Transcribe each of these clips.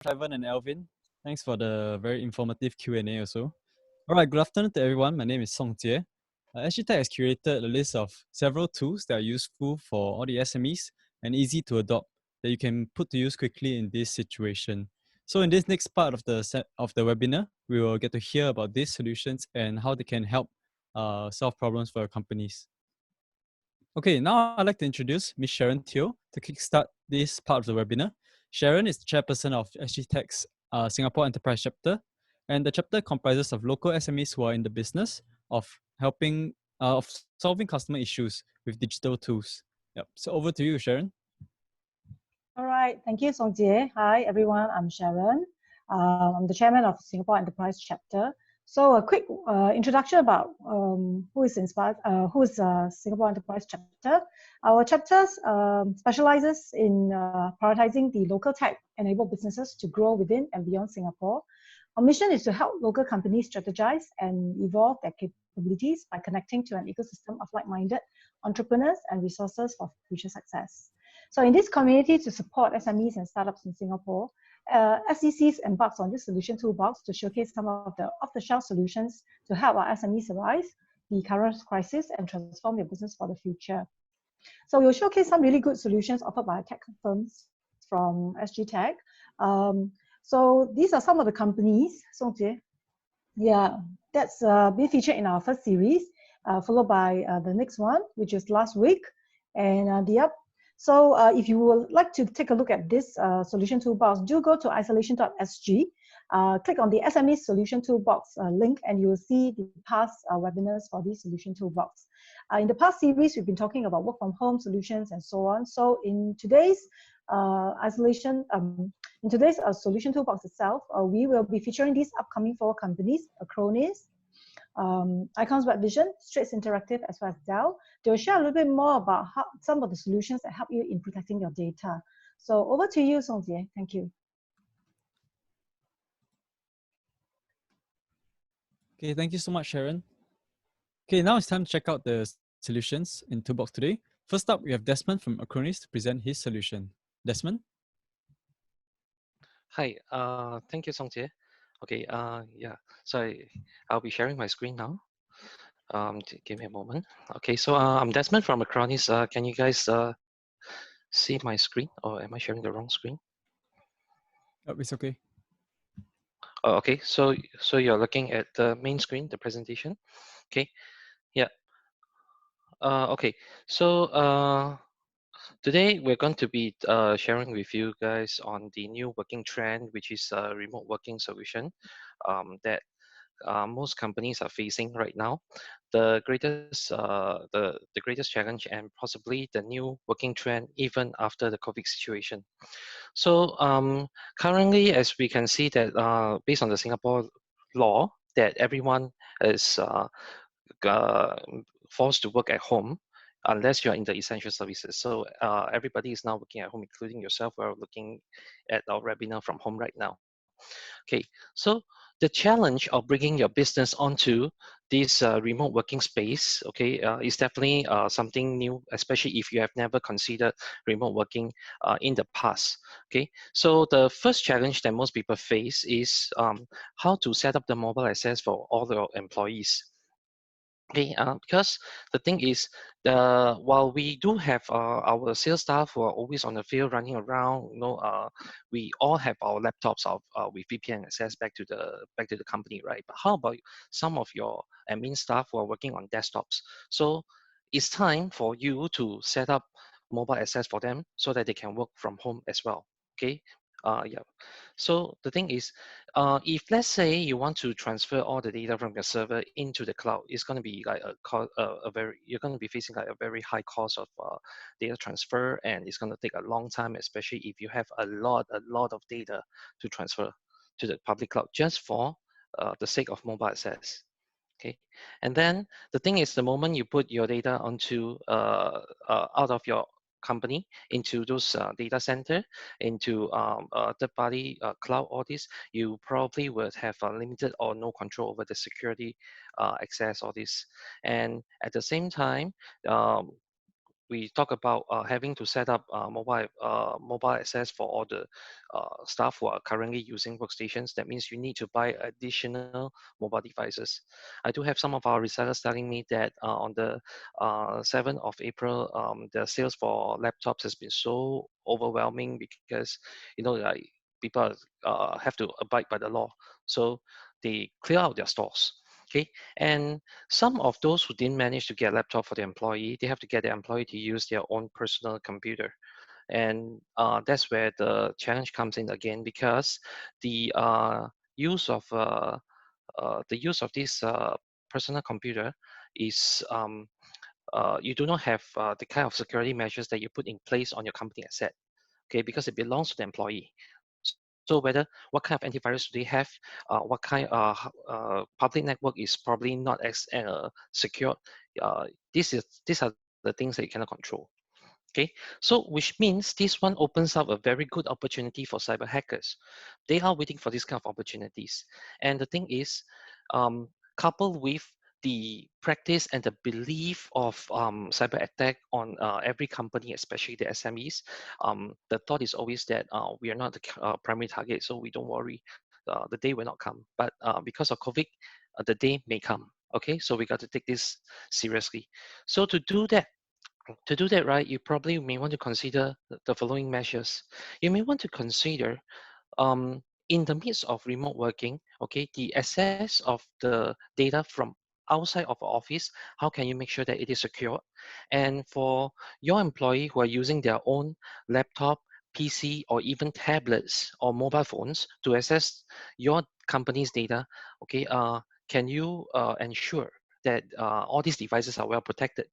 Ivan and Alvin. Thanks for the very informative Q&A also. All right, good afternoon to everyone. My name is Song Jie. SGTech has curated a list of several tools that are useful for all the SMEs and easy to adopt that you can put to use quickly in this situation. So in this next part of the webinar, we will get to hear about these solutions and how they can help solve problems for your companies. Okay, now I'd like to introduce Ms. Sharon Teo to kickstart this part of the webinar. Sharon is the chairperson of SGTech's Singapore Enterprise Chapter, and the chapter comprises of local SMEs who are in the business of helping, of solving customer issues with digital tools. Yep. So over to you, Sharon. All right, thank you, Song Jie. Hi, everyone. I'm Sharon. I'm the chairman of Singapore Enterprise Chapter. So a quick introduction about who is Singapore Enterprise Chapter. Our chapter specializes in prioritizing the local tech-enabled businesses to grow within and beyond Singapore. Our mission is to help local companies strategize and evolve their capabilities by connecting to an ecosystem of like-minded entrepreneurs and resources for future success. So in this community to support SMEs and startups in Singapore, SECs embarks on this solution toolbox to showcase some of the off-the-shelf solutions to help our SMEs survive the current crisis and transform their business for the future. So we'll showcase some really good solutions offered by tech firms from SGTech. So these are some of the companies. Yeah, that's been featured in our first series, followed by the next one, which is last week. And So if you would like to take a look at this solution toolbox, do go to isolation.sg, click on the SME solution toolbox link, and you will see the past webinars for this solution toolbox. In the past series, we've been talking about work from home solutions and so on. So in today's solution toolbox itself, we will be featuring these upcoming 4 companies: Acronis, Icons Web Vision, Straits Interactive, as well as Dell. They'll share a little bit more about some of the solutions that help you in protecting your data. So over to you, Song Jie. Thank you. Okay, thank you so much, Sharon. Okay, now it's time to check out the solutions in Toolbox today. First up, we have Desmond from Acronis to present his solution. Desmond? Hi, thank you, Song Jie. Okay, yeah, so I'll be sharing my screen now. Give me a moment. Okay, so I'm Desmond from Acronis. Can you guys see my screen, or am I sharing the wrong screen? Oh, it's okay. Oh, okay, so you're looking at the main screen, the presentation. Okay, yeah. Okay, so today we're going to be sharing with you guys on the new working trend, which is a remote working solution that most companies are facing right now. The greatest challenge, and possibly the new working trend even after the COVID situation. So currently, as we can see that based on the Singapore law, that everyone is forced to work at home unless you're in the essential services. So everybody is now working at home, including yourself. We're looking at our webinar from home right now. Okay, so the challenge of bringing your business onto this remote working space, okay, is definitely something new, especially if you have never considered remote working in the past. Okay, so the first challenge that most people face is how to set up the mobile access for all the employees. Okay, because the thing is, while we do have our sales staff who are always on the field running around, we all have our laptops with VPN access back to the company, right? But how about some of your admin staff who are working on desktops? So it's time for you to set up mobile access for them so that they can work from home as well. Okay. Yeah. So the thing is, if let's say you want to transfer all the data from your server into the cloud, it's going to be like you're going to be facing like a very high cost of data transfer, and it's going to take a long time, especially if you have a lot of data to transfer to the public cloud just for the sake of mobile access. Okay, and then the thing is, the moment you put your data onto out of your company into those data center, into third-party cloud, all this, you probably would have limited or no control over the security access, all this. And at the same time, we talk about having to set up mobile access for all the staff who are currently using workstations. That means you need to buy additional mobile devices. I do have some of our resellers telling me that on the 7th of April, the sales for laptops has been so overwhelming because, you know, like people have to abide by the law. So they clear out their stores. Okay, and some of those who didn't manage to get a laptop for the employee, they have to get the employee to use their own personal computer. And that's where the challenge comes in again, because the use of this personal computer is you do not have the kind of security measures that you put in place on your company asset. Okay, because it belongs to the employee. So whether what kind of antivirus do they have, what kind public network is probably not as secure. These are the things that you cannot control. Okay, so which means this one opens up a very good opportunity for cyber hackers. They are waiting for this kind of opportunities. And the thing is, coupled with the practice and the belief of cyber attack on every company, especially the SMEs, the thought is always that we are not the primary target, so we don't worry. The day will not come. But because of COVID, the day may come. Okay, so we got to take this seriously. So to do that, right, you probably may want to consider the following measures. You may want to consider in the midst of remote working, okay, the access of the data from outside of office, how can you make sure that it is secure? And for your employee who are using their own laptop, PC, or even tablets or mobile phones to access your company's data, okay, can you ensure that all these devices are well protected?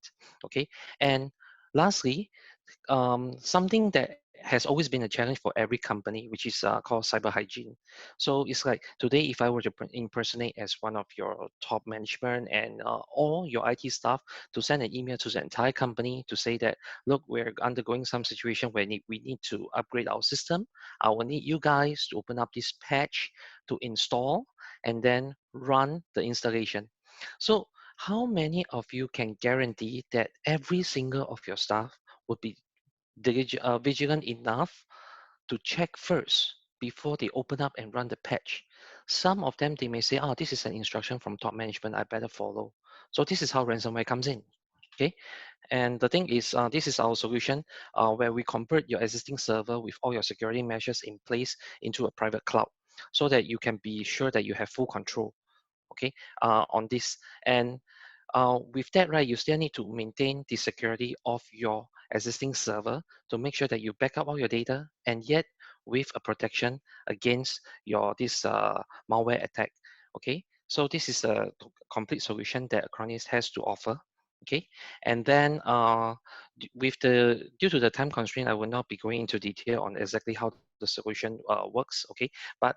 Okay, and lastly, something that has always been a challenge for every company, which is called cyber hygiene. So it's like today, if I were to impersonate as one of your top management and all your IT staff to send an email to the entire company to say that, look, we're undergoing some situation where we need to upgrade our system. I will need you guys to open up this patch to install and then run the installation. So how many of you can guarantee that every single of your staff would be vigilant enough to check first before they open up and run the patch? Some of them, they may say, oh, this is an instruction from top management, I better follow. So this is how ransomware comes in. Okay, and the thing is, this is our solution where we convert your existing server with all your security measures in place into a private cloud, so that you can be sure that you have full control, okay, on this. And with that, right, you still need to maintain the security of your existing server to make sure that you back up all your data, and yet with a protection against your this malware attack. Okay, so this is a complete solution that Acronis has to offer. Okay, and then due to the time constraint, I will not be going into detail on exactly how the solution works. Okay, but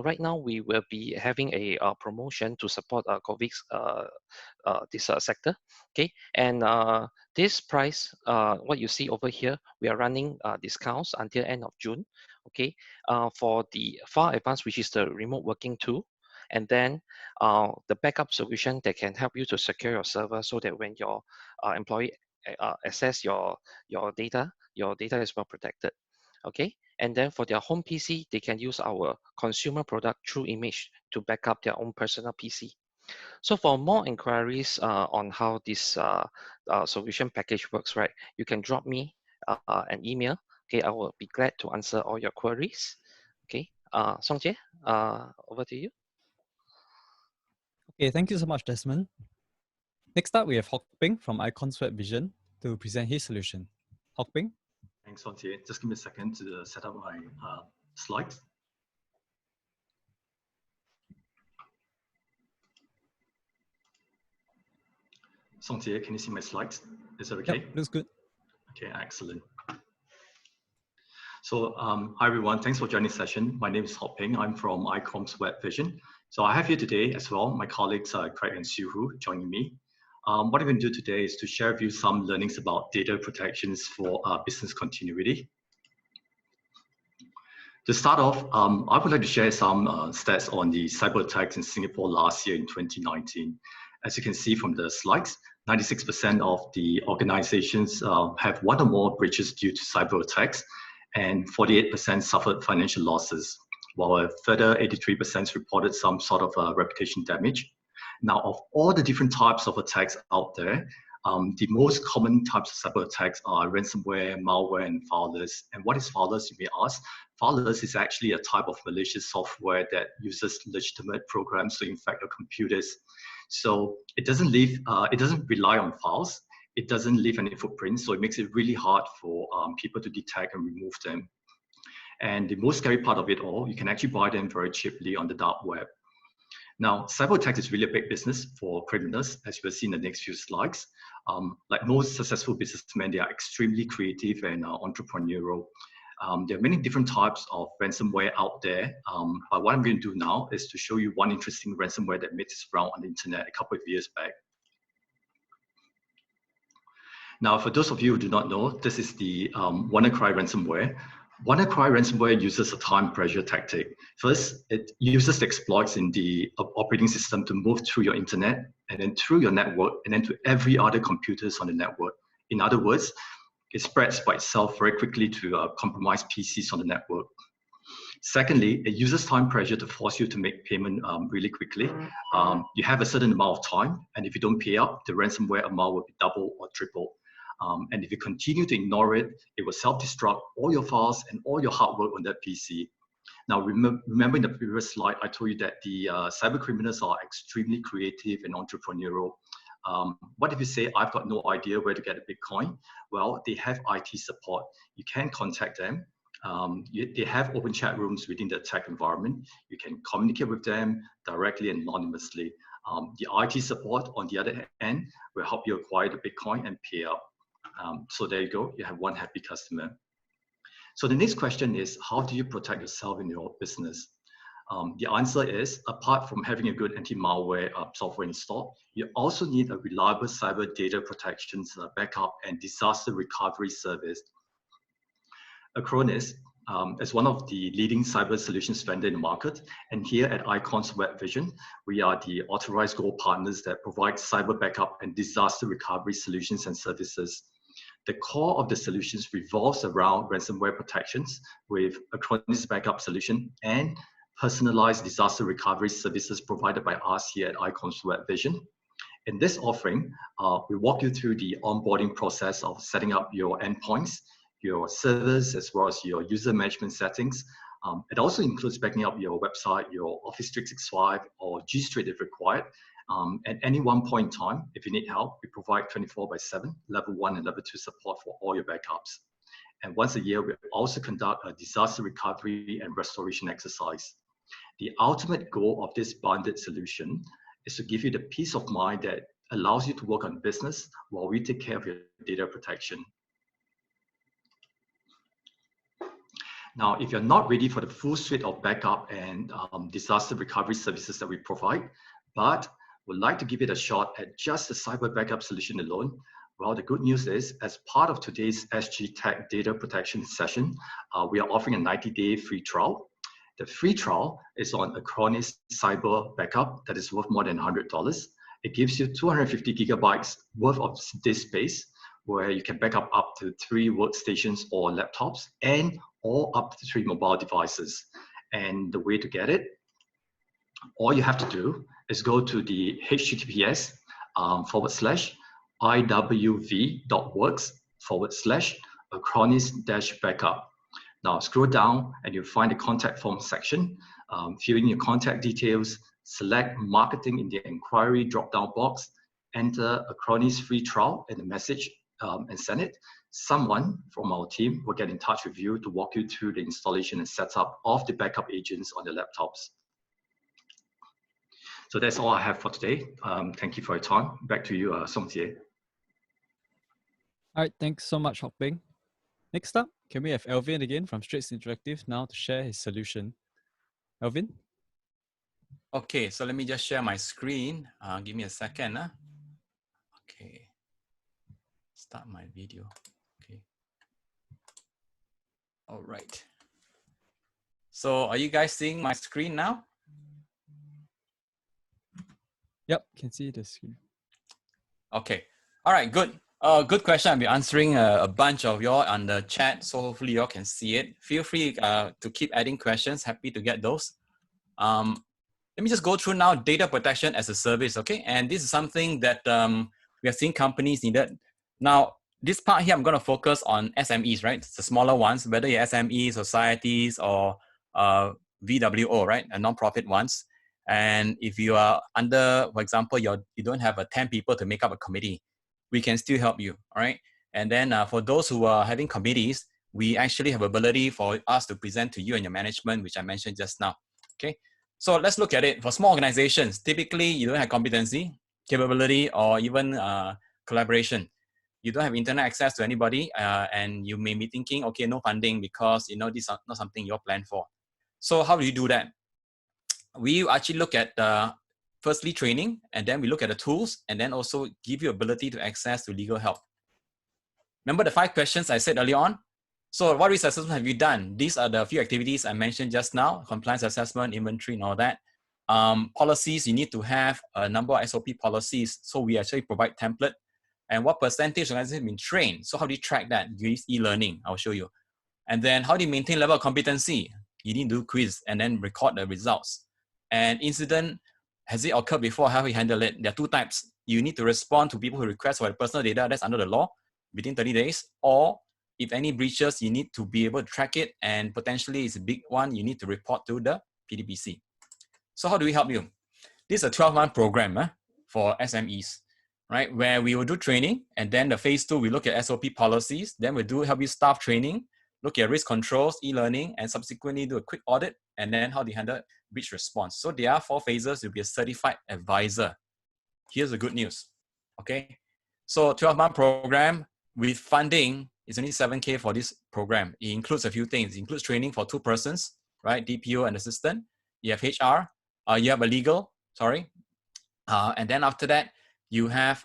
right now we will be having a promotion to support COVID's this sector. Okay, and this price, what you see over here, we are running discounts until end of June. Okay, for the far advanced, which is the remote working tool, and then the backup solution that can help you to secure your server so that when your employee access your data is well protected. Okay, and then for their home PC, they can use our consumer product True Image to back up their own personal PC. So for more inquiries on how this solution package works, right, you can drop me an email. Okay, I will be glad to answer all your queries. Okay, Song Jie, over to you. Okay, thank you so much, Desmond. Next up, we have Hock Ping from Icons Web Vision to present his solution. Hock Ping. Thanks, Songtie. Just give me a second to set up my slides. Songtie, can you see my slides? Is that okay? Yep, looks good. Okay, excellent. So hi everyone, thanks for joining the session. My name is Hock Ping. I'm from Icons Web Vision. So I have here today as well my colleagues Craig and Sue Hu joining me. What I'm going to do today is to share with you some learnings about data protections for business continuity. To start off, I would like to share some stats on the cyber attacks in Singapore last year in 2019. As you can see from the slides, 96% of the organizations have one or more breaches due to cyber attacks, and 48% suffered financial losses, while a further 83% reported some sort of reputation damage. Now, of all the different types of attacks out there, the most common types of cyber attacks are ransomware, malware, and fileless. And what is fileless, you may ask? Fileless is actually a type of malicious software that uses legitimate programs to infect your computers. So it doesn't rely on files. It doesn't leave any footprints. So it makes it really hard for people to detect and remove them. And the most scary part of it all, you can actually buy them very cheaply on the dark web. Now, cyber attack is really a big business for criminals, as we'll see in the next few slides. Like most successful businessmen, they are extremely creative and entrepreneurial. There are many different types of ransomware out there, but what I'm going to do now is to show you one interesting ransomware that made its round on the internet a couple of years back. Now, for those of you who do not know, this is the WannaCry ransomware. WannaCry ransomware uses a time pressure tactic. First, it uses the exploits in the operating system to move through your internet, and then through your network, and then to every other computers on the network. In other words, it spreads by itself very quickly to compromise PCs on the network. Secondly, it uses time pressure to force you to make payment really quickly. You have a certain amount of time, and if you don't pay up, the ransomware amount will be double or triple. And if you continue to ignore it, it will self-destruct all your files and all your hard work on that PC. Now, remember in the previous slide, I told you that the cyber criminals are extremely creative and entrepreneurial. What if you say, I've got no idea where to get a Bitcoin? Well, they have IT support. You can contact them. They have open chat rooms within the attack environment. You can communicate with them directly and anonymously. The IT support, on the other hand, will help you acquire the Bitcoin and pay up. So there you go, you have one happy customer. So the next question is, how do you protect yourself in your business? The answer is, apart from having a good anti-malware software installed, you also need a reliable cyber data protection backup and disaster recovery service. Acronis is one of the leading cyber solutions vendor in the market. And here at Icons Web Vision, we are the authorized gold partners that provide cyber backup and disaster recovery solutions and services. The core of the solutions revolves around ransomware protections with Acronis backup solution and personalized disaster recovery services provided by us here at Icons Web Vision. In this offering, we walk you through the onboarding process of setting up your endpoints, your servers, as well as your user management settings. It also includes backing up your website, your Office 365 or G Suite if required. At any one point in time, if you need help, we provide 24/7, level 1 and level 2 support for all your backups. And once a year, we also conduct a disaster recovery and restoration exercise. The ultimate goal of this bundled solution is to give you the peace of mind that allows you to work on business while we take care of your data protection. Now, if you're not ready for the full suite of backup and disaster recovery services that we provide, but would like to give it a shot at just the cyber backup solution alone, well, the good news is, as part of today's SGTech data protection session, we are offering a 90-day free trial. The free trial is on Acronis cyber backup that is worth more than $100. It gives you 250 gigabytes worth of disk space, where you can back up to 3 workstations or laptops, and or up to 3 mobile devices. And the way to get it, all you have to do is go to the https://iwv.works/Acronis-backup. Now scroll down and you'll find the contact form section. Fill in your contact details, select marketing in the inquiry drop-down box, enter Acronis free trial in the message and send it. Someone from our team will get in touch with you to walk you through the installation and setup of the backup agents on the laptops. So that's all I have for today. Thank you for your time. Back to you, Song Jie. All right, thanks so much, Hock Peng. Next up, can we have Alvin again from Straits Interactive now to share his solution? Alvin? Okay, so let me just share my screen. Give me a second. Okay, start my video. Okay. All right. So are you guys seeing my screen now? Yep, can see the screen. Okay, All right, good. Good question. I'll be answering a bunch of y'all on the chat, so hopefully y'all can see it. Feel free to keep adding questions. Happy to get those. Let me just go through now data protection as a service, okay? And this is something that we are seeing companies needed. Now, this part here, I'm going to focus on SMEs, right? It's the smaller ones, whether you're SME, societies, or VWO, right? A non-profit ones. And if you are under, for example, you don't have 10 people to make up a committee, we can still help you, all right? And then for those who are having committees, we actually have ability for us to present to you and your management, which I mentioned just now, okay? So let's look at it. For small organizations, typically you don't have competency, capability, or even collaboration. You don't have internet access to anybody, and you may be thinking, okay, no funding because this is not something you're planned for. So how do you do that? We actually look at firstly training, and then we look at the tools, and then also give you ability to access to legal help. Remember the 5 questions I said earlier on? So what risk assessment have you done? These are the few activities I mentioned just now: compliance assessment, inventory, and all that. Policies, you need to have a number of SOP policies. So we actually provide template. And what percentage of organizations have been trained? So how do you track that? You use e-learning. I'll show you. And then how do you maintain level of competency? You need to do quiz and then record the results. And incident, has it occurred before? How do you handle it? There are 2 types. You need to respond to people who request for personal data. That's under the law within 30 days. Or if any breaches, you need to be able to track it. And potentially it's a big one. You need to report to the PDPC. So how do we help you? This is a 12-month program for SMEs, right? Where we will do training, and then the phase 2, we look at SOP policies. Then we do help you staff training, look at risk controls, e-learning, and subsequently do a quick audit, and then how they handle breach response. So there are 4 phases. You'll be a certified advisor. Here's the good news, okay? So 12-month program with funding is only 7K for this program. It includes a few things. It includes training for 2 persons, right? DPO and assistant. You have HR. You have a legal, and then after that, you have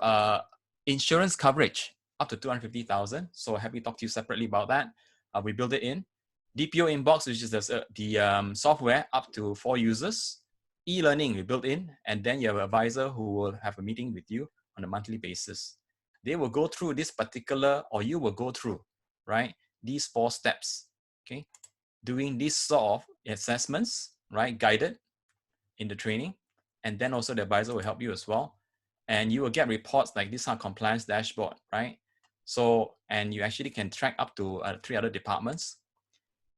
insurance coverage up to 250,000. So happy to talk to you separately about that. We build it in. DPO inbox, which is the software up to 4 users. E-learning we built in, and then you have an advisor who will have a meeting with you on a monthly basis. They will go through this particular, or you will go through, right? These 4 steps, okay? Doing these sort of assessments, right? Guided in the training, and then also the advisor will help you as well. And you will get reports like this on compliance dashboard, right? So, and you actually can track up to 3 other departments.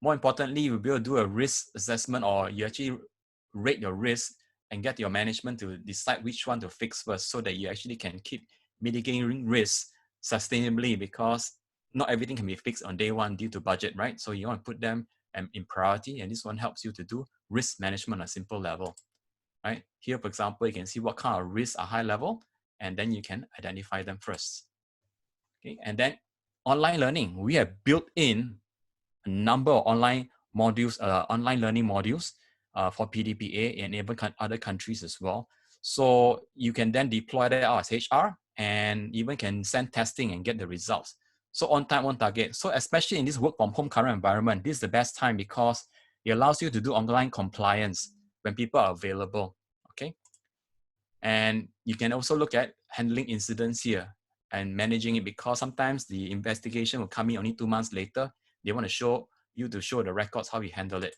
More importantly, you'll be able to do a risk assessment, or you actually rate your risk and get your management to decide which one to fix first, so that you actually can keep mitigating risk sustainably, because not everything can be fixed on day 1 due to budget, right? So you want to put them in priority, and this one helps you to do risk management on a simple level, right? Here, for example, you can see what kind of risks are high level, and then you can identify them first. Okay, and then online learning. We have built in a number of online modules, online learning modules for PDPA and even other countries as well. So you can then deploy that out as HR, and even can send testing and get the results. So on time, on target. So especially in this work from home current environment, this is the best time, because it allows you to do online compliance when people are available, okay? And you can also look at handling incidents here and managing it, because sometimes the investigation will come in only 2 months later. They want to show you the records, how you handle it.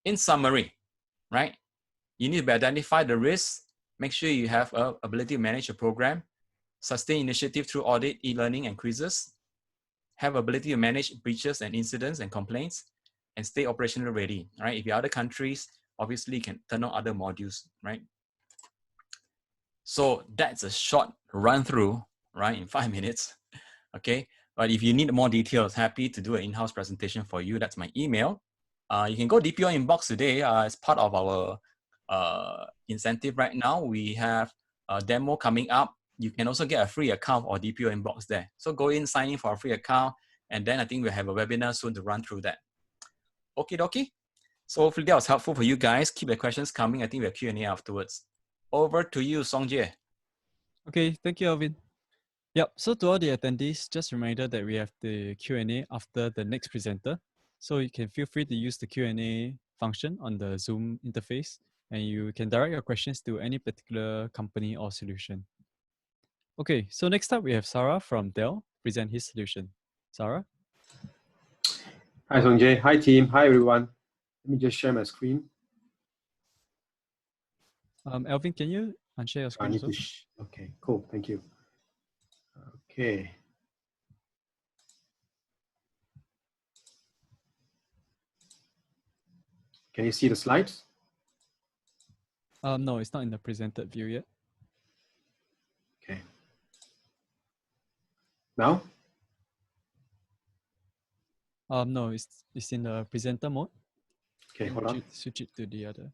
In summary, right? You need to identify the risks, make sure you have an ability to manage a program, sustain initiative through audit, e-learning, and quizzes, have ability to manage breaches and incidents and complaints, and stay operational ready, right? If you're other countries, obviously you can turn on other modules, right? So that's a short run through, right, in 5 minutes, okay? But if you need more details, happy to do an in-house presentation for you. That's my email. You can go DPO inbox today as part of our incentive right now. We have a demo coming up. You can also get a free account or DPO inbox there. So go in, sign in for a free account, and then I think we'll have a webinar soon to run through that. Okie dokie. So hopefully that was helpful for you guys. Keep the questions coming. I think we have Q&A afterwards. Over to you, Songjie. Okay, thank you, Alvin. Yep, so to all the attendees, just a reminder that we have the Q&A after the next presenter. So you can feel free to use the Q&A function on the Zoom interface, and you can direct your questions to any particular company or solution. Okay, so next up we have Sarah from Dell present his solution. Sarah? Hi, Songjay. Hi, team. Hi, everyone. Let me just share my screen. Alvin, can you unshare your I screen need also? to. Okay, cool. Thank you. Okay. Can you see the slides? No, it's not in the presented view yet. Okay. Now? No, it's in the presenter mode. Okay, hold on. Switch it to the other.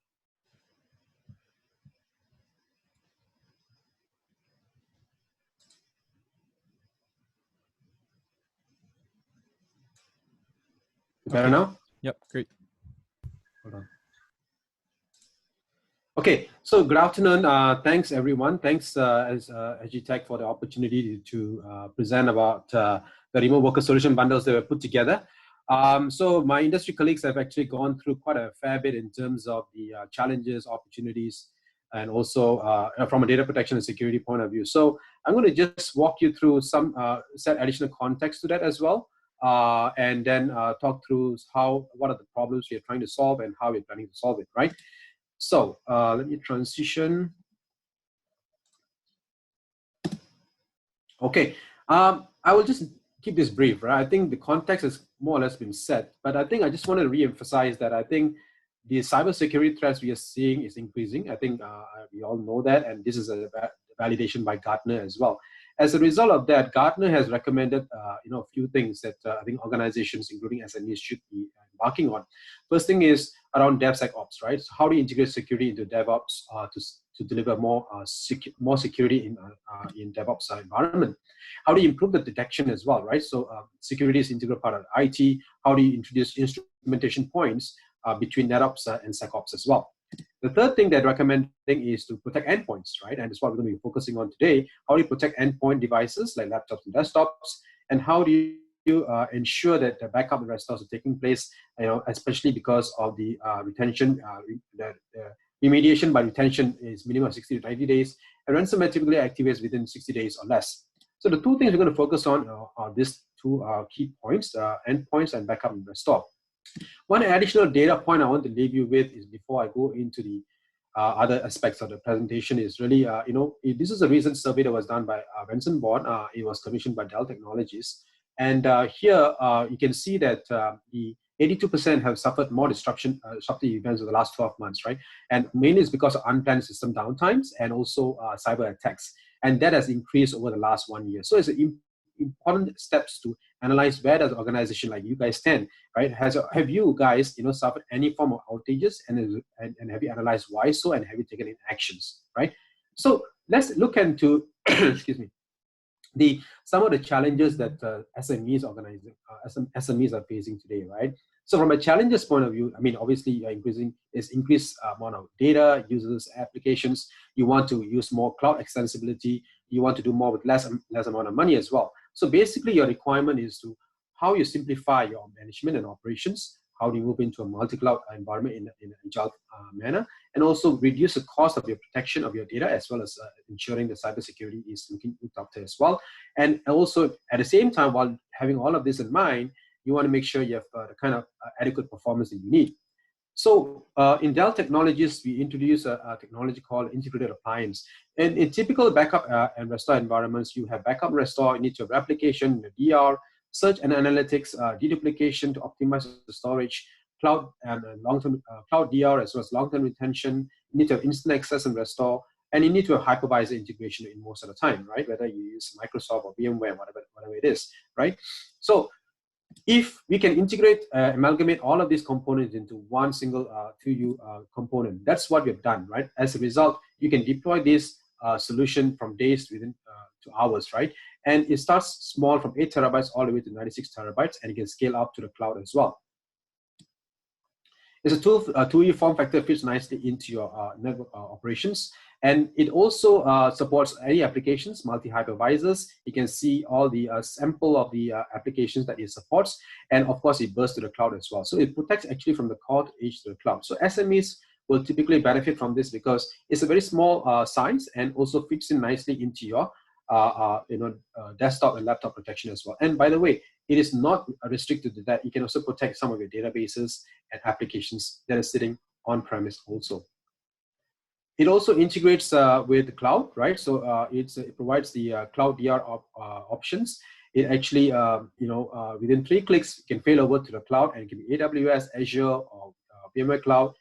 Better Okay. now? Yep, great. Hold on. Okay, so good afternoon. Thanks, everyone. Thanks, SGTech, for the opportunity to present about the remote worker solution bundles that were put together. So my industry colleagues have actually gone through quite a fair bit in terms of the challenges, opportunities, and also from a data protection and security point of view. So I'm going to just walk you through some set additional context to that as well, and then talk through what are the problems we are trying to solve and how we're planning to solve it, right? So let me transition. Okay, I will just keep this brief, right? I think the context has more or less been set, but I think I just want to re-emphasize that I think the cybersecurity threats we are seeing is increasing. I think we all know that, and this is a validation by Gartner as well. As a result of that, Gartner has recommended a few things that I think organizations, including SMEs, should be embarking on. First thing is around DevSecOps, right? So how do you integrate security into DevOps to deliver more security in DevOps environment? How do you improve the detection as well, right? So security is integral part of IT. How do you introduce instrumentation points between NetOps and SecOps as well? The third thing they're recommending is to protect endpoints, right? And that's what we're going to be focusing on today. How do you protect endpoint devices like laptops and desktops? And how do you ensure that the backup and restores are taking place, especially because of the retention, the remediation by retention is minimum 60 to 90 days, and ransomware typically activates within 60 days or less. So the two things we're going to focus on are these two key points, endpoints and backup and restore. One additional data point I want to leave you with is, before I go into the other aspects of the presentation, is really, this is a recent survey that was done by Benson Board. It was commissioned by Dell Technologies. And here you can see that the 82% have suffered more disruptive events in the last 12 months, right? And mainly it's because of unplanned system downtimes and also cyber attacks. And that has increased over the last 1 year. So it's an important steps to analyze where does an organization like you guys stand, right? Have you guys suffered any form of outages, and have you analyzed why so, and have you taken any actions, right? So let's look into excuse me, some of the challenges that SMEs are facing today, right? So from a challenges point of view, I mean, obviously increased amount of data, users, applications. You want to use more cloud extensibility. You want to do more with less amount of money as well. So basically, your requirement is to how you simplify your management and operations. How do you move into a multi-cloud environment in an agile manner, and also reduce the cost of your protection of your data, as well as ensuring the cybersecurity is looked after as well. And also, at the same time, while having all of this in mind, you want to make sure you have the kind of adequate performance that you need. So in Dell Technologies, we introduced a technology called integrated appliance. And in typical backup and restore environments, you have backup and restore, you need to have replication, DR, search and analytics, deduplication to optimize the storage, cloud and long-term cloud DR, as well as long-term retention. You need to have instant access and restore, and you need to have hypervisor integration in most of the time, right? Whether you use Microsoft or VMware, whatever it is, right? So if we can integrate, amalgamate all of these components into one single 2U component, that's what we've done, right? As a result, you can deploy this solution from days to hours, right? And it starts small from 8 terabytes all the way to 96 terabytes, and you can scale up to the cloud as well. It's a 2U form factor, fits nicely into your network operations. And it also supports any applications, multi-hypervisors. You can see all the sample of the applications that it supports. And of course, it bursts to the cloud as well. So it protects actually from the core to edge to the cloud. So SMEs will typically benefit from this because it's a very small size and also fits in nicely into your desktop and laptop protection as well. And by the way, it is not restricted to that. You can also protect some of your databases and applications that are sitting on premise also. It also integrates with the cloud, right? So it provides the cloud DR options. It actually, within 3 clicks, you can fail over to the cloud, and it can be AWS, Azure, or VMware Cloud.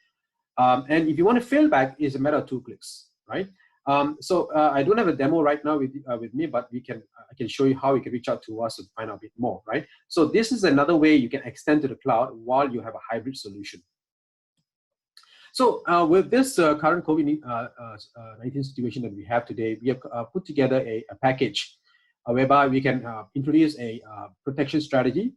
And if you want to fail back, it's a matter of 2 clicks, right? So I don't have a demo right now with me, but I can show you how you can reach out to us to find out a bit more, right? So this is another way you can extend to the cloud while you have a hybrid solution. So with this current COVID-19 situation that we have today, we have put together a package whereby we can introduce a protection strategy,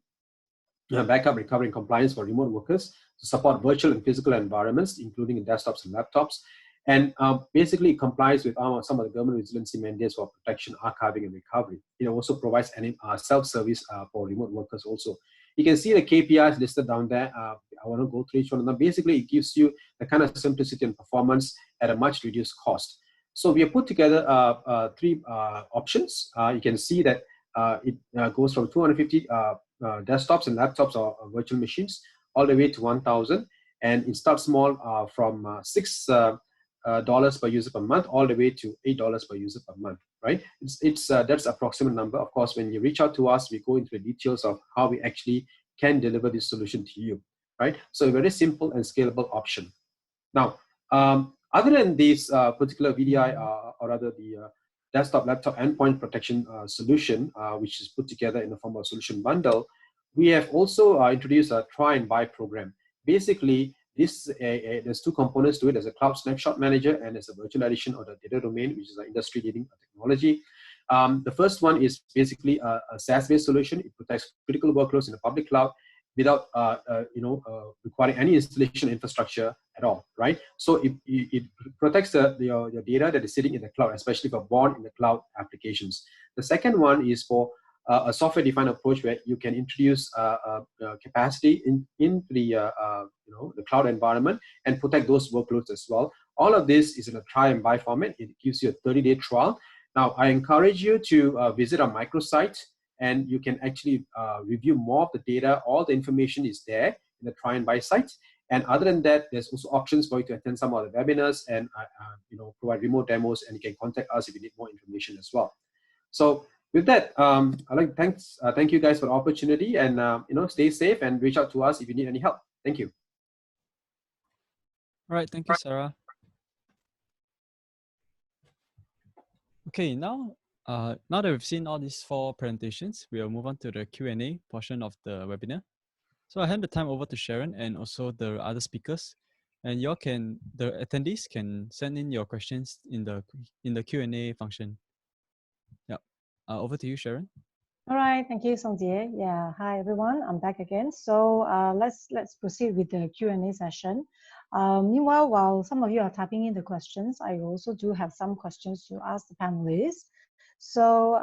backup, recovery, and compliance for remote workers to support virtual and physical environments, including desktops and laptops. And basically, it complies with some of the government resiliency mandates for protection, archiving, and recovery. It also provides self-service for remote workers also. You can see the KPIs listed down there. I want to go through each one of them. Basically, it gives you the kind of simplicity and performance at a much reduced cost. So we have put together 3 options. You can see that it goes from 250 desktops and laptops or virtual machines all the way to 1,000. And it starts small from $6 per user per month all the way to $8 per user per month, right? That's approximate number. Of course, when you reach out to us, we go into the details of how we actually can deliver this solution to you, right? So a very simple and scalable option. Now, other than this particular VDI, or rather the desktop laptop endpoint protection solution, which is put together in the form of a solution bundle, we have also introduced a try and buy program. Basically, there's 2 components to it. There's a cloud snapshot manager and there's a virtualization of the data domain, which is an industry-leading technology. The first one is basically a SaaS-based solution. It protects critical workloads in the public cloud without requiring any installation infrastructure at all, right? So it protects your data that is sitting in the cloud, especially for born in the cloud applications. The second one is for a software-defined approach where you can introduce capacity in the cloud environment and protect those workloads as well. All of this is in a try and buy format. It gives you a 30-day trial. Now, I encourage you to visit our microsite, and you can actually review more of the data. All the information is there in the try and buy site. And other than that, there's also options for you to attend some of the webinars and provide remote demos, and you can contact us if you need more information as well. So with that, I'd like to thank you guys for the opportunity, and stay safe and reach out to us if you need any help. Thank you. All right, thank you, Sarah. Okay, now that we've seen all these 4 presentations, we'll move on to the Q&A portion of the webinar. So I hand the time over to Sharon and also the other speakers, and the attendees can send in your questions in the Q&A function. Yeah, over to you, Sharon. All right, thank you, Songjie. Yeah, hi everyone, I'm back again. So let's proceed with the Q&A session. Meanwhile, while some of you are typing in the questions, I also do have some questions to ask the panelists. So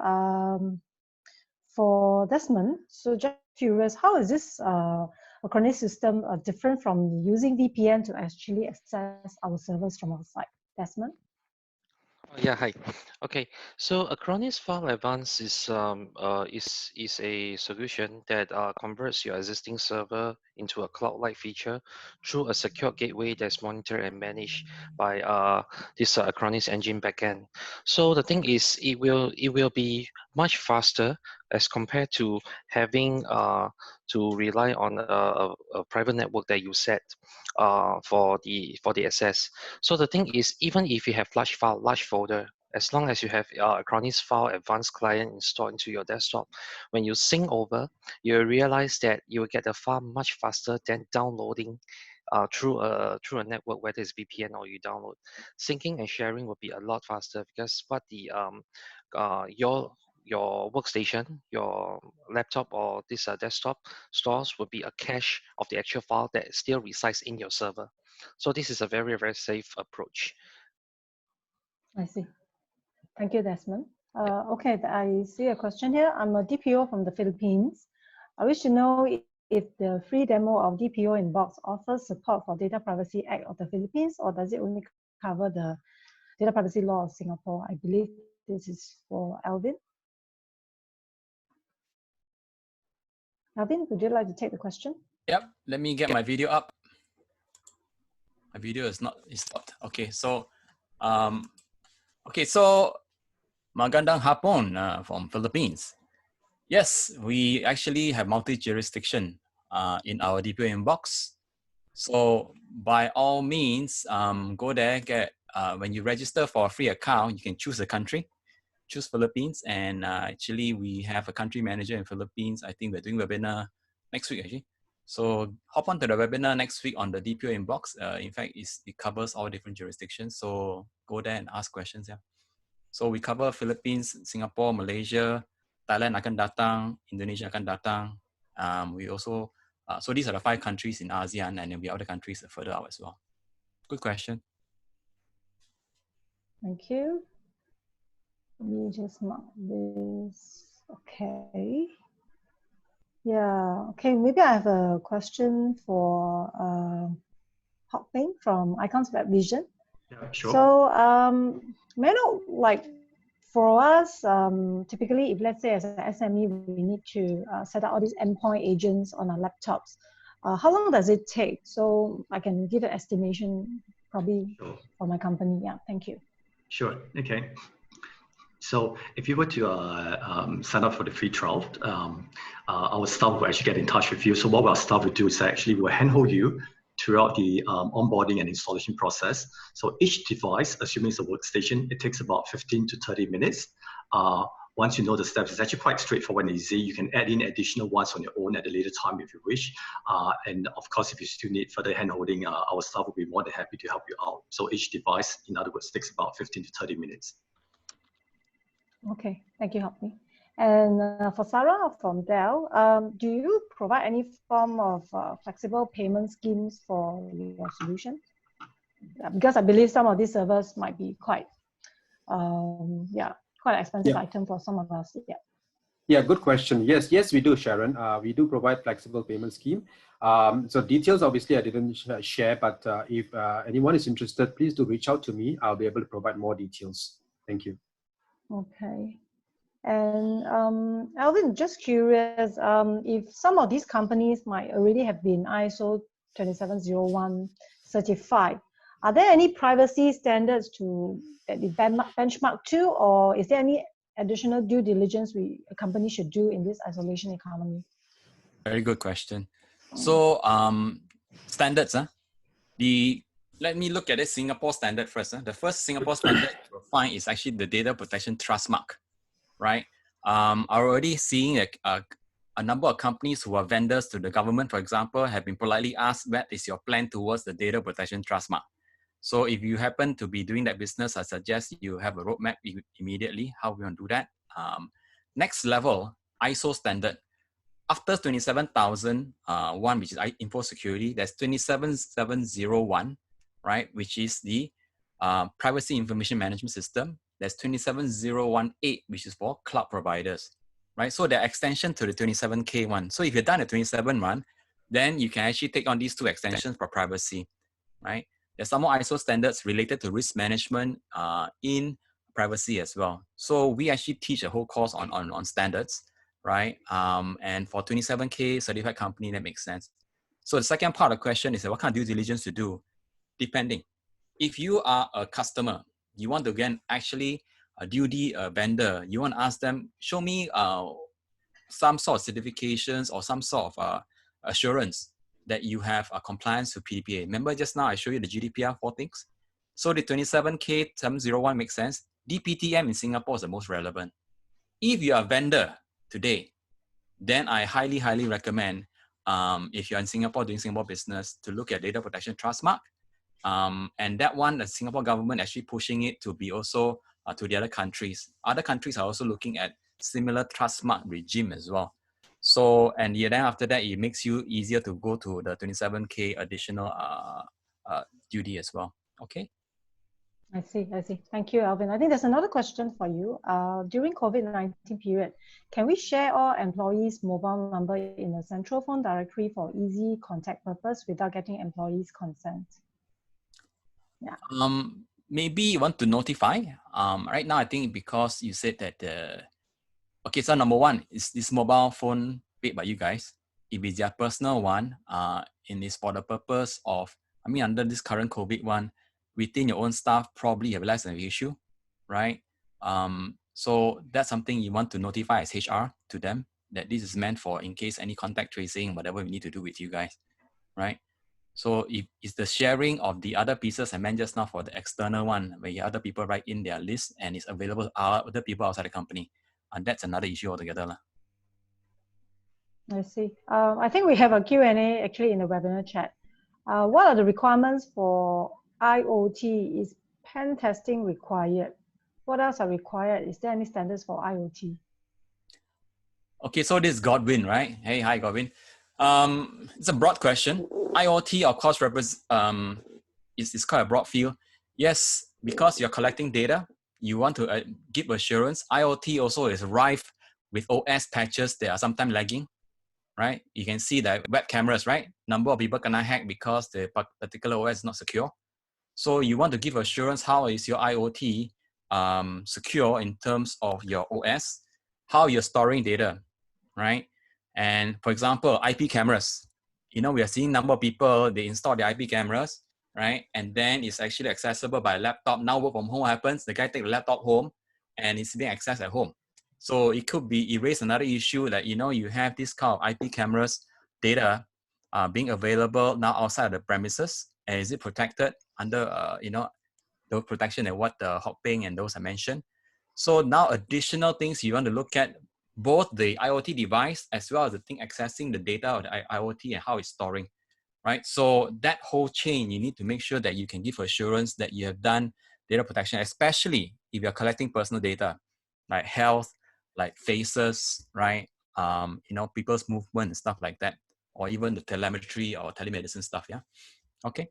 for Desmond, so just curious, how is this Acronis system different from using VPN to actually access our servers from outside? Desmond? Yeah, hi. Okay, so Acronis File Advance is a solution that converts your existing server into a cloud-like feature through a secure gateway that's monitored and managed by this Acronis engine backend. So the thing is, it will be much faster as compared to having to rely on a private network that you set for the access. So the thing is, even if you have large folder, as long as you have Acronis File Advanced Client installed into your desktop, when you sync over, you realize that you will get the file much faster than downloading through a network, whether it's VPN or you download. Syncing and sharing will be a lot faster because what the your workstation, your laptop or this desktop stores will be a cache of the actual file that still resides in your server. So this is a very, very safe approach. I see. Thank you, Desmond. Okay, I see a question here. I'm a DPO from the Philippines. I wish to know if the free demo of DPO in Box offers support for Data Privacy Act of the Philippines, or does it only cover the Data Privacy Law of Singapore? I believe this is for Alvin. Alvin, would you like to take the question? Yep, let me get my video up. My video is stopped. Okay, so magandang hapon from Philippines. Yes, we actually have multi-jurisdiction in our DPO inbox. So by all means, go there, when you register for a free account, you can choose a country, choose Philippines. And actually we have a country manager in Philippines. I think we're doing webinar next week actually. So hop onto the webinar next week on the DPO inbox. In fact, it covers all different jurisdictions. So go there and ask questions. Yeah. So we cover Philippines, Singapore, Malaysia, Thailand akan datang, Indonesia akan datang. We also, so these are the 5 countries in ASEAN, and then we have other countries further out as well. Good question. Thank you. Let me just mark this. Okay. Yeah, okay, maybe I have a question for Hock Peng from Icons Web Vision. Yeah, sure. So, may I know, like, for us, typically, if let's say as an SME, we need to set up all these endpoint agents on our laptops, how long does it take? So I can give an estimation probably for my company. Yeah, thank you. Sure, okay. So if you were to sign up for the free trial, our staff will actually get in touch with you. So what our staff will do is actually we'll handhold you throughout the onboarding and installation process. So each device, assuming it's a workstation, it takes about 15 to 30 minutes. Once you know the steps, it's actually quite straightforward and easy. You can add in additional ones on your own at a later time if you wish. And of course, if you still need further handholding, our staff will be more than happy to help you out. So each device, in other words, takes about 15 to 30 minutes. Okay, thank you, Hock Peng. And for Sarah from Dell, do you provide any form of flexible payment schemes for your solution? Because I believe some of these servers might be quite, quite an expensive item for some of us. Yeah. Yeah, good question. Yes, we do, Sharon. We do provide flexible payment scheme. So details, obviously, I didn't share, but if anyone is interested, please do reach out to me. I'll be able to provide more details. Thank you. Okay. And Alvin, just curious, if some of these companies might already have been ISO 27001 certified, are there any privacy standards that they benchmark to, or is there any additional due diligence a company should do in this isolation economy? Very good question. So standards, let me look at the Singapore standard first. The first Singapore standard you'll find is actually the Data Protection Trust Mark, right? I'm already seeing a number of companies who are vendors to the government, for example, have been politely asked, what is your plan towards the Data Protection Trust Mark? So if you happen to be doing that business, I suggest you have a roadmap immediately, how we want to do that. Next level, ISO standard. After 27001, which is info security, there's 27701, right, which is the privacy information management system. There's 27018, which is for cloud providers, right? So they're extension to the 27K one. So if you're done at 27 one, then you can actually take on these 2 extensions for privacy, right? There's some more ISO standards related to risk management in privacy as well. So we actually teach a whole course on standards, right? And for 27K certified company, that makes sense. So the second part of the question is what kind of due diligence to do? Depending. If you are a customer, you want to get actually a vendor, you want to ask them, show me some sort of certifications or some sort of assurance that you have a compliance with PDPA. Remember just now I showed you the GDPR 4 things? So the 27K 701 makes sense. DPTM in Singapore is the most relevant. If you are a vendor today, then I highly, highly recommend if you're in Singapore doing Singapore business to look at Data Protection Trust Mark. And that one, the Singapore government actually pushing it to be also to the other countries. Other countries are also looking at similar trust mark regime as well. So, and then after that, it makes you easier to go to the 27K additional duty as well. Okay. I see. Thank you, Alvin. I think there's another question for you. During COVID-19 period, can we share all employees' mobile number in a central phone directory for easy contact purpose without getting employees' consent? Yeah. maybe you want to notify. Right now, I think because you said that okay, so number one is this mobile phone paid by you guys. If it's your personal one, and it's for the purpose of, I mean, under this current COVID one, within your own staff, probably have less of an issue, right? So that's something you want to notify as HR to them, that this is meant for in case any contact tracing, whatever we need to do with you guys, right? So if it's the sharing of the other pieces I meant just now for the external one, where the other people write in their list and it's available to other people outside the company, and that's another issue altogether. I see. I think we have a Q&A actually in the webinar chat. What are the requirements for IoT? Is pen testing required? What else are required? Is there any standards for IoT? Okay, so this is Godwin, right? Hey, hi, Godwin. It's a broad question. IoT, of course, is quite a broad field. Yes, because you're collecting data, you want to give assurance. IoT also is rife with OS patches that are sometimes lagging, right? You can see that web cameras, right? Number of people cannot hack because the particular OS is not secure. So you want to give assurance, how is your IoT secure in terms of your OS, how you're storing data, right? And for example, IP cameras, we are seeing number of people, they install the IP cameras, right? And then it's actually accessible by laptop. Now work from home happens, the guy take the laptop home and it's being accessed at home. So it could be erase another issue that, you have this kind of IP cameras data being available now outside the premises, and is it protected under, the protection and what the Hoping and those I mentioned. So now additional things you want to look at, both the IoT device as well as the thing accessing the data of the IoT and how it's storing, right? So that whole chain, you need to make sure that you can give assurance that you have done data protection, especially if you're collecting personal data, like health, like faces, right? People's movement and stuff like that, or even the telemetry or telemedicine stuff, yeah? Okay.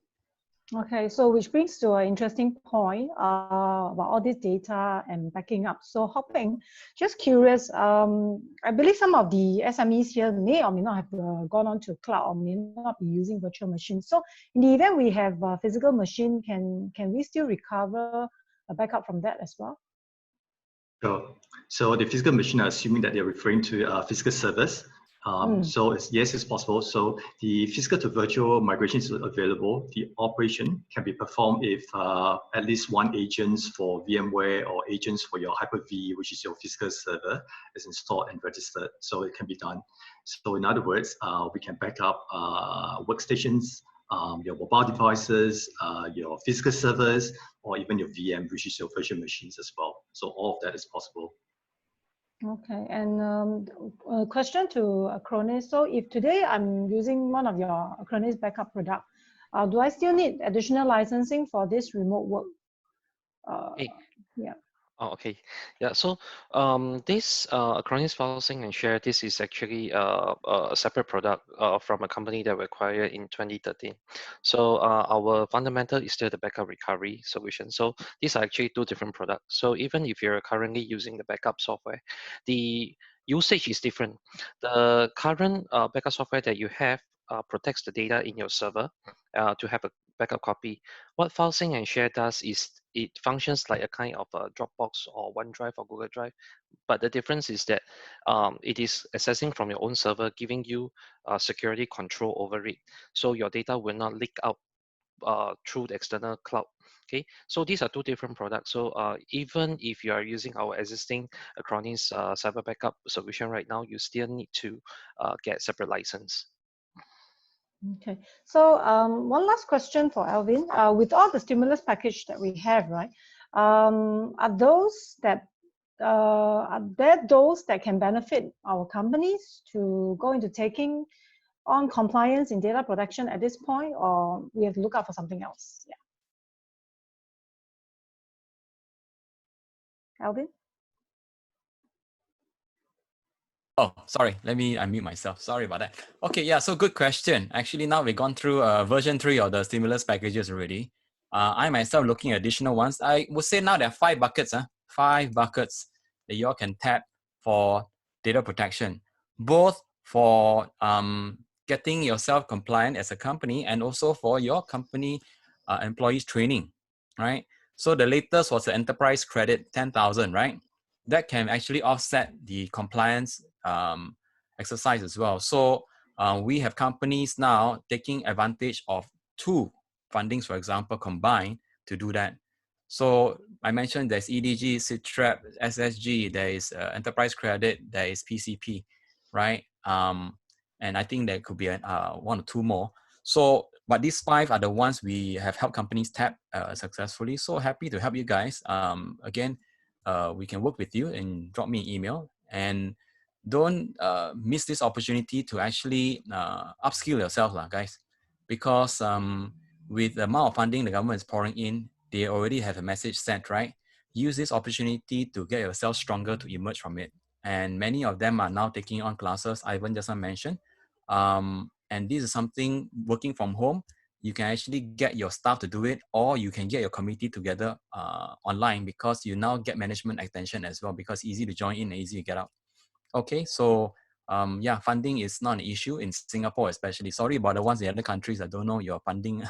Okay, so which brings to an interesting point about all this data and backing up. So Hopping, just curious, I believe some of the SMEs here may or may not have gone on to cloud or may not be using virtual machines. So in the event we have a physical machine, can we still recover a backup from that as well? Sure. So the physical machine, assuming that they're referring to physical servers. So yes, it's possible. So the physical to virtual migration is available. The operation can be performed if at least one agent for VMware or agents for your Hyper-V, which is your physical server, is installed and registered. So it can be done. So in other words, we can back up workstations, your mobile devices, your physical servers, or even your VM, which is your virtual machines as well. So all of that is possible. Okay, and a question to Acronis. So if today I'm using one of your Acronis backup product, do I still need additional licensing for this remote work? Yeah. Oh, okay. Yeah. So this Acronis file sync and share, this is actually a separate product from a company that we acquired in 2013. So our fundamental is still the backup recovery solution. So these are actually two different products. So even if you're currently using the backup software, the usage is different. The current backup software that you have protects the data in your server to have a backup copy. What file sync and share does is it functions like a kind of a Dropbox or OneDrive or Google Drive, but the difference is that it is accessing from your own server, giving you security control over it, so your data will not leak out through the external cloud. Okay, so these are two different products. So even if you are using our existing Acronis cyber backup solution right now, you still need to get separate license. Okay, so one last question for Alvin. With all the stimulus package that we have, right? Are there those that can benefit our companies to go into taking on compliance in data protection at this point, or we have to look out for something else? Yeah. Alvin? Oh, sorry. Let me unmute myself. Sorry about that. Okay, yeah, so good question. Actually, now we've gone through version 3 of the stimulus packages already. I myself looking at additional ones. I would say now there are 5 buckets, 5 buckets that you all can tap for data protection, both for getting yourself compliant as a company and also for your company employees training, right? So the latest was the enterprise credit 10,000, right? That can actually offset the compliance exercise as well. So we have companies now taking advantage of 2 fundings, for example, combined to do that. So I mentioned there's EDG, SITREP, SSG, there is enterprise credit, there is PCP, right? And I think there could be 1 or 2 more. So, but these 5 are the ones we have helped companies tap successfully. So happy to help you guys. Again, we can work with you and drop me an email. And don't miss this opportunity to actually upskill yourself, guys. Because with the amount of funding the government is pouring in, they already have a message sent, right? Use this opportunity to get yourself stronger to emerge from it. And many of them are now taking on classes, Ivan just mentioned. And this is something working from home. You can actually get your staff to do it, or you can get your committee together online, because you now get management attention as well, because easy to join in and easy to get out. Okay, so yeah, funding is not an issue in Singapore especially. Sorry about the ones in other countries that don't know your funding